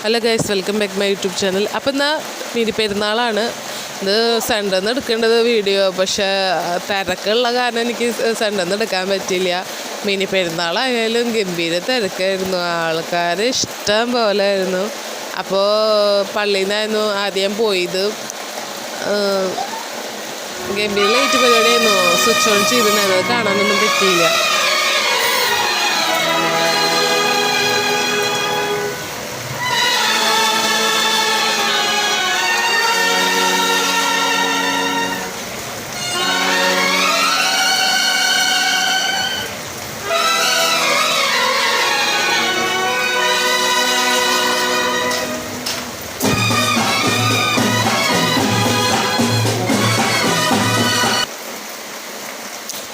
Hello guys, welcome back my YouTube channel. അപ്പം എന്നാൽ mini പെരുന്നാളാണ്. ഇത് സെൻറ്ററിൽ നിന്ന് എടുക്കേണ്ടത് വീഡിയോ, പക്ഷേ തിരക്കുള്ള കാരണം എനിക്ക് സെൻറ്ററിൽ നിന്ന് എടുക്കാൻ പറ്റില്ല. മിനി പെരുന്നാളായാലും ഗംഭീര തിരക്കായിരുന്നു, ആൾക്കാർ ഇഷ്ടം പോലെ ആയിരുന്നു. അപ്പോൾ പള്ളിയിൽ നിന്നായിരുന്നു ആദ്യം പോയത്. ഗംഭീര ലൈറ്റ് പരിപാടിയായിരുന്നു, സ്വിച്ച് ഓൺ ചെയ്തിട്ടുണ്ടായിരുന്നു, അത് കാണാനൊന്നും പറ്റിയില്ല.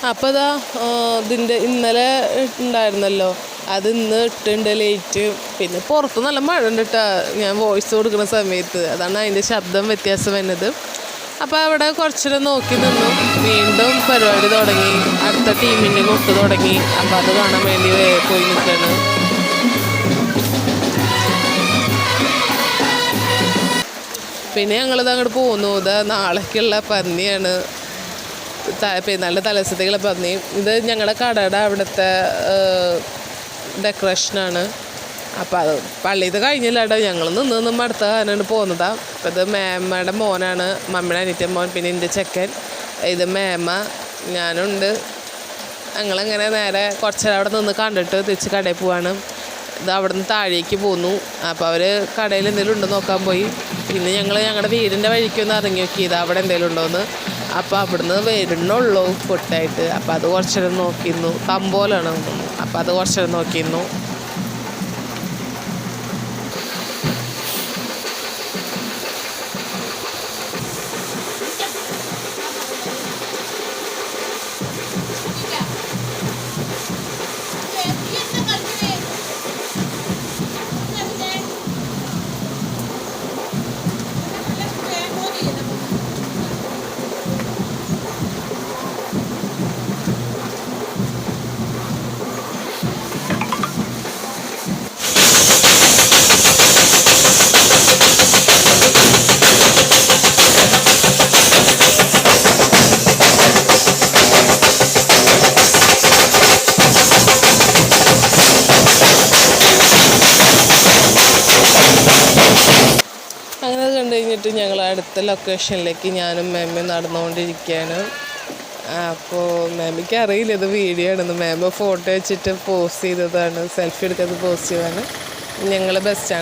അപ്പോൾ ഇതാ ഇതിൻ്റെ ഇന്നലെ ഉണ്ടായിരുന്നല്ലോ, അത് ഇന്ന് ഇട്ടുണ്ട് ലൈറ്റ്. പിന്നെ പുറത്ത് നല്ല മഴ ഉണ്ട് കേട്ടോ, ഞാൻ വോയിസ് കൊടുക്കുന്ന സമയത്ത്, അതാണ് അതിൻ്റെ ശബ്ദം വ്യത്യാസം വരുന്നത്. അപ്പോൾ അവിടെ കുറച്ചേരം നോക്കി നിന്നു. വീണ്ടും പരിപാടി തുടങ്ങി, അടുത്ത ടീമിൻ്റെ കൊട്ട് തുടങ്ങി. അപ്പോൾ അത് കാണാൻ വേണ്ടി പോയി നിൽക്കുകയാണ്. പിന്നെ ഞങ്ങളിത് അങ്ങോട്ട് പോന്നു. ഇത് നാളേക്കുള്ള പന്നിയാണ്, പെരുന്നാളിൻ്റെ തലേദിവസത്തേക്കുള്ള പന്നി. ഇത് ഞങ്ങളുടെ കടയുടെ അവിടുത്തെ ഡെക്കറേഷനാണ്. അപ്പോൾ അത് പള്ളിയിൽ കഴിഞ്ഞില്ല കേട്ടോ, ഞങ്ങൾ നിന്നും അടുത്ത കാരണമാണ് പോകുന്നതാണ്. അപ്പോൾ ഇത് മേമ്മയുടെ മോനാണ്, മമ്മിയുടെ അനിയൻ്റെ മോൻ, പിന്നെ എൻ്റെ ചെക്കൻ. ഇത് മേമ്മ, ഞാനുണ്ട്. ഞങ്ങളങ്ങനെ നേരെ കുറച്ചേരം അവിടെ നിന്ന് കണ്ടിട്ട് തിരിച്ച് കടയിൽ പോവാണ്. ഇത് അവിടെ നിന്ന് താഴേക്ക് പോന്നു. അപ്പോൾ അവർ കടയിൽ എന്തെങ്കിലും ഉണ്ടോ നോക്കാൻ പോയി. പിന്നെ ഞങ്ങൾ ഞങ്ങളുടെ വീടിൻ്റെ വഴിക്കൊന്ന് ഇറങ്ങി നോക്കിയത് അവിടെ എന്തെങ്കിലും ഉണ്ടോയെന്ന്. അപ്പോൾ അവിടുന്ന് വരുന്നുള്ളൂ പൊട്ടായിട്ട്. അപ്പോൾ അത് കുറച്ചേരം നോക്കിയിരുന്നു, തമ്പോലാണ്. അപ്പോൾ അത് കുറച്ചേരം നോക്കിയിരുന്നു. അങ്ങനെ അത് കണ്ടു കഴിഞ്ഞിട്ട് ഞങ്ങൾ അടുത്ത ലൊക്കേഷനിലേക്ക് ഞാനും മേമ്മയും നടന്നുകൊണ്ടിരിക്കുകയാണ്. അപ്പോൾ മേമ്മയ്ക്ക് അറിയില്ല ഇത് വീഡിയോ ആണെന്ന്. മേമ്മ ഫോട്ടോ വെച്ചിട്ട് പോസ്റ്റ് ചെയ്തതാണ്, സെൽഫി എടുക്കുന്നത് പോസ്റ്റ് ചെയ്തതാണ്. ഞങ്ങൾ ബസ് സ്റ്റാൻഡ്